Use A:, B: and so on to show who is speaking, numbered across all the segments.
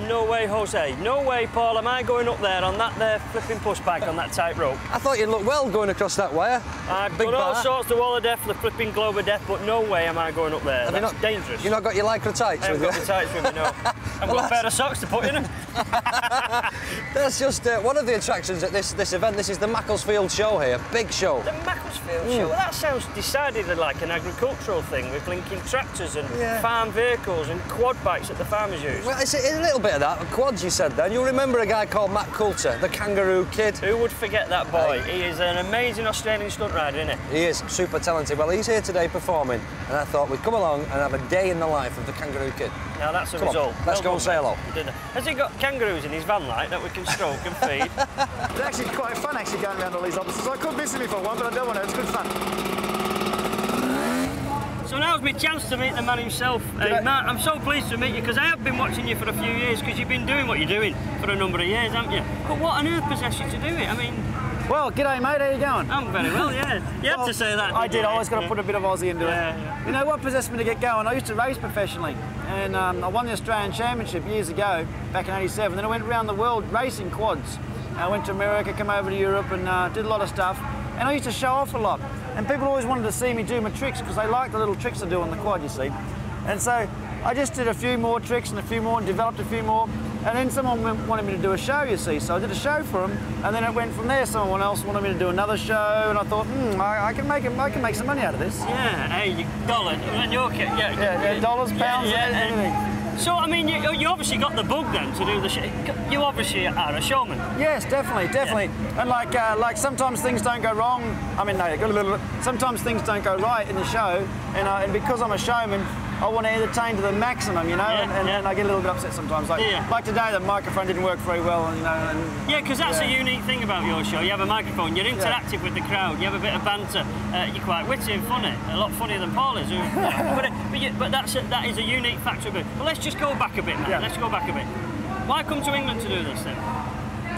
A: No way, Jose. No way, Paul. Am I going up there on that there flipping pushback on that tight rope?
B: I thought you'd look well going across that wire.
A: I've done all sorts, the wall of death, the flipping globe of death, but no way am I going up there. That's dangerous.
B: You've not got your lycra tights with you?
A: I haven't got my tights with me, no. I've got a pair of socks to put in them.
B: That's just one of the attractions at this event. This is the Macclesfield show here, big show.
A: The Macclesfield show? Well, that sounds decidedly like an agricultural thing with linking tractors and farm vehicles and quad bikes that the farmers use.
B: Well, it's a little bit of that. Quads, you said then. You'll remember a guy called Matt Coulter, the Kangaroo kid.
A: Who would forget that boy? He is an amazing Australian stunt rider, isn't he?
B: He is, super talented. Well, he's here today performing, and I thought we'd come along and have a day in the life of the Kangaroo kid.
A: Now that's a result.
B: Let's go and say hello.
A: Has he got kangaroos in his van like that we can stroke and feed?
C: It's actually quite fun going around all these offices. I could miss him if I want, but I don't want to. It's good fun.
A: So now's my chance to meet the man himself. Matt, I'm so pleased to meet you because I have been watching you for a few years because you've been doing what you're doing for a number of years, haven't you? But what on earth possessed you to do it? I mean...
C: Well, g'day mate, how you going?
A: I'm very well, yeah. You had to say that.
C: I did, I always got to put a bit of Aussie into it.
A: Yeah.
C: You know what possessed me to get going? I used to race professionally and I won the Australian Championship years ago, back in '87. Then I went around the world racing quads. I went to America, came over to Europe and did a lot of stuff. And I used to show off a lot. And people always wanted to see me do my tricks because they like the little tricks I do on the quad, you see. And so I just did a few more tricks and a few more and developed a few more. And then someone wanted me to do a show, you see. So I did a show for them. And then it went from there. Someone else wanted me to do another show. And I thought, I can make some money out of this.
A: Yeah, hey, dollars.
C: Yeah, dollars, pounds, everything.
A: So, I mean, you obviously got the bug then to do the show. You obviously are a showman.
C: Yes, definitely. Yeah. And like sometimes things don't go wrong. I mean, no, sometimes things don't go right in the show. And because I'm a showman, I want to entertain to the maximum, you know, and I get a little bit upset sometimes. Like today, the microphone didn't work very well, and, you know.
A: Yeah, because that's a unique thing about your show. You have a microphone, you're interactive with the crowd, you have a bit of banter, you're quite witty and funny, a lot funnier than Paul is. But that is a unique factor of it. But let's just go back a bit, man. Yeah. Let's go back a bit. Why come to England to do this then?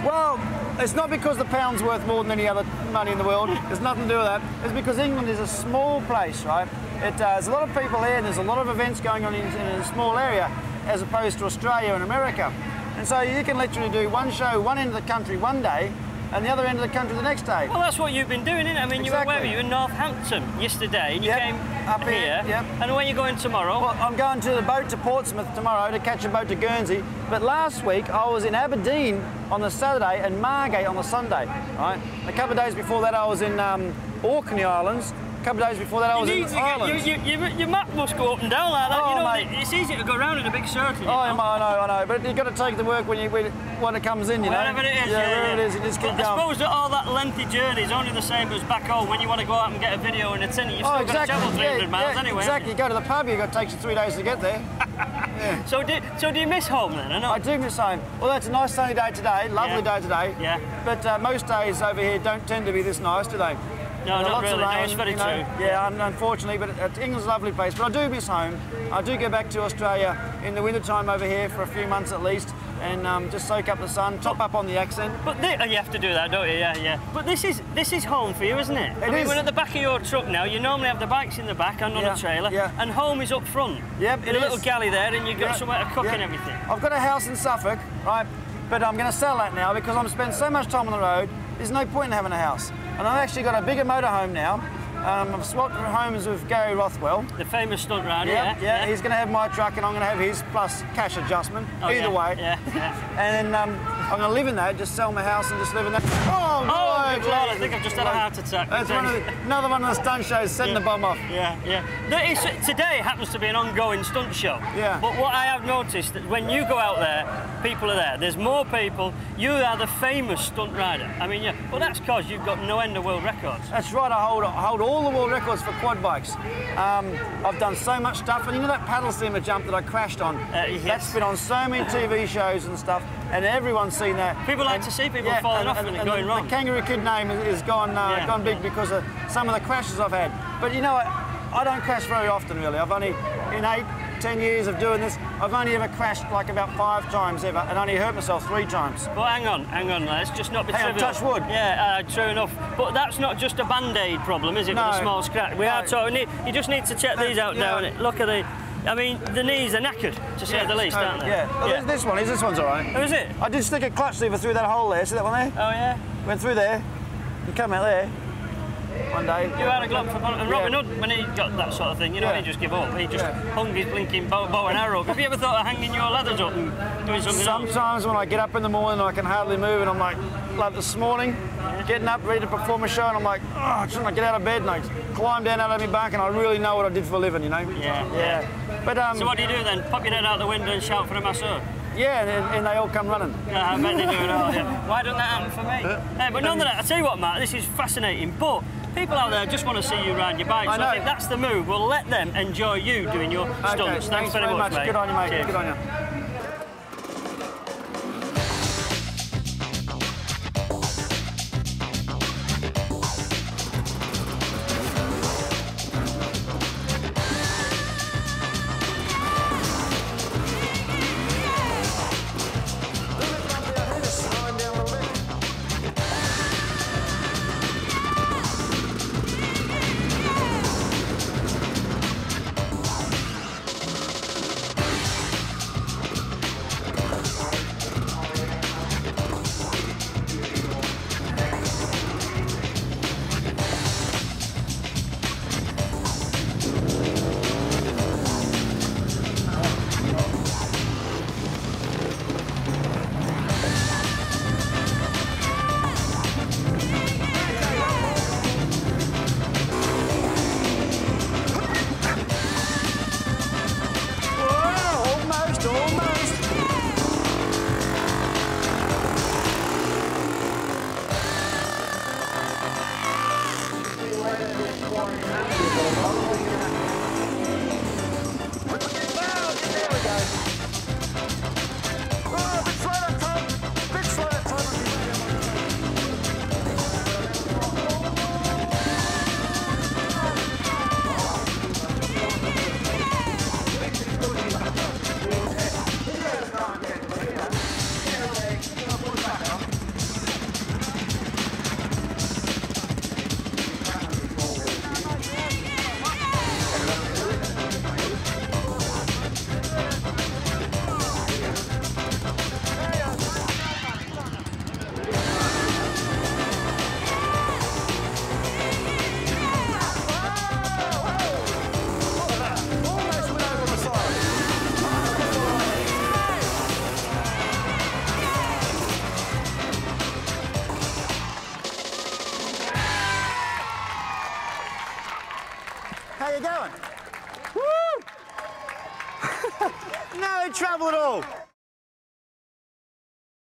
C: Well, it's not because the pound's worth more than any other money in the world. There's nothing to do with that. It's because England is a small place, right? There's a lot of people here and there's a lot of events going on in a small area as opposed to Australia and America. And so you can literally do one show, one end of the country one day and the other end of the country the next day.
A: Well, that's what you've been doing, isn't it? I mean,
C: exactly.
A: You were where were you? In Northampton yesterday and you came
C: up here. Yep.
A: And where are you going tomorrow?
C: Well, I'm going to the boat to Portsmouth tomorrow to catch a boat to Guernsey. But last week I was in Aberdeen on the Saturday and Margate on the Sunday. Right? A couple of days before that I was in Orkney Islands. A couple of days before that I was in Ireland.
A: Your map must go up and down like that.
C: Oh,
A: you know,
C: mate.
A: It's easy to go around in a big circle.
C: Oh, I know. But you've got to take the work when it comes in, you know.
A: Wherever it is,
C: wherever it is, you just keep going.
A: I suppose that all that lengthy journey is only the same as back home. When you want to go out and get a video and it's in it, you've still got to travel 300 miles anyway.
C: Exactly. You go to the pub, it takes you 3 days to get there.
A: So do you miss home then?
C: I do miss home. Well, that's a nice sunny day today, lovely day today.
A: Yeah.
C: But most days over here don't tend to be this nice, do they?
A: No, not really.
C: Rain,
A: no, it's very true.
C: Yeah, unfortunately, but England's a lovely place. But I do miss home. I do go back to Australia in the winter time over here for a few months at least, and just soak up the sun, top up on the accent.
A: But you have to do that, don't you? Yeah. But this is home for you, isn't it? I mean, we're at the back of your truck now. You normally have the bikes in the back and on a trailer, and home is up front.
C: Yep,
A: in a little galley there, and you've got somewhere to cook and everything.
C: I've got a house in Suffolk, right? But I'm going to sell that now because I'm spending so much time on the road. There's no point in having a house. And I've actually got a bigger motorhome now. I've swapped homes with Gary Rothwell.
A: The famous stunt rider,
C: yeah. He's going to have my truck and I'm going to have his, plus cash adjustment, either way.
A: Yeah.
C: And then I'm going to live in that, just sell my house and just live in that.
A: Oh, I think I've just had a heart attack.
C: That's another one of the stunt shows, setting the bomb off.
A: Yeah. Today happens to be an ongoing stunt show.
C: Yeah.
A: But what I have noticed, that when you go out there, people are there. There's more people. You are the famous stunt rider. I mean, yeah. Well, that's because you've got no end of world records.
C: That's right. I hold all the world records for quad bikes. I've done so much stuff. And you know that paddle steamer jump that I crashed on?
A: Yes.
C: That's been on so many TV shows and stuff. And everyone's seen that.
A: People like to see people falling off and going wrong.
C: The Kangaroo Kid name is gone big because of some of the crashes I've had. But you know what? I don't crash very often, really. I've only, in 8-10 years of doing this, I've only ever crashed like about 5 times ever and only hurt myself 3 times.
A: Well, hang on, let's just not be trivial.
C: Touch wood.
A: Yeah, true enough. But that's not just a band-aid problem, is it, with a small scratch? We are talking, you just need to check these out now. Look at I mean, the knees are knackered, to say the least, aren't they?
C: Yeah. Oh, this one's all right.
A: Oh, is it?
C: I did stick a clutch lever through that hole there. See that one there?
A: Oh, yeah.
C: Went through there. You come out there. One day.
A: You had a glove for and Robin Hood, when he got that sort of thing, you know, he just give up. He just hung his blinking bow and arrow. Have you ever thought of hanging your leathers up and doing something else?
C: Sometimes when I get up in the morning, I can hardly move, and I'm like this morning, getting up, ready to perform a show, and I'm like, oh, shouldn't I get out of bed? And I climb down out of my bunk, and I really know what I did for a living, you know?
A: Yeah.
C: But,
A: so what do you do then? Pop your head out the window and shout for a masseur?
C: Yeah, and they all come running.
A: Yeah, I bet they do it all, yeah. Why doesn't that happen for me? But nonetheless, I tell you what, Matt, this is fascinating, but people out there just want to see you ride your bike, so I think that's the move. We'll let them enjoy you doing your stunts. Thanks very much, mate.
C: Good on you, mate.
A: Cheers.
C: Good on you. How you going? Woo! No trouble at all.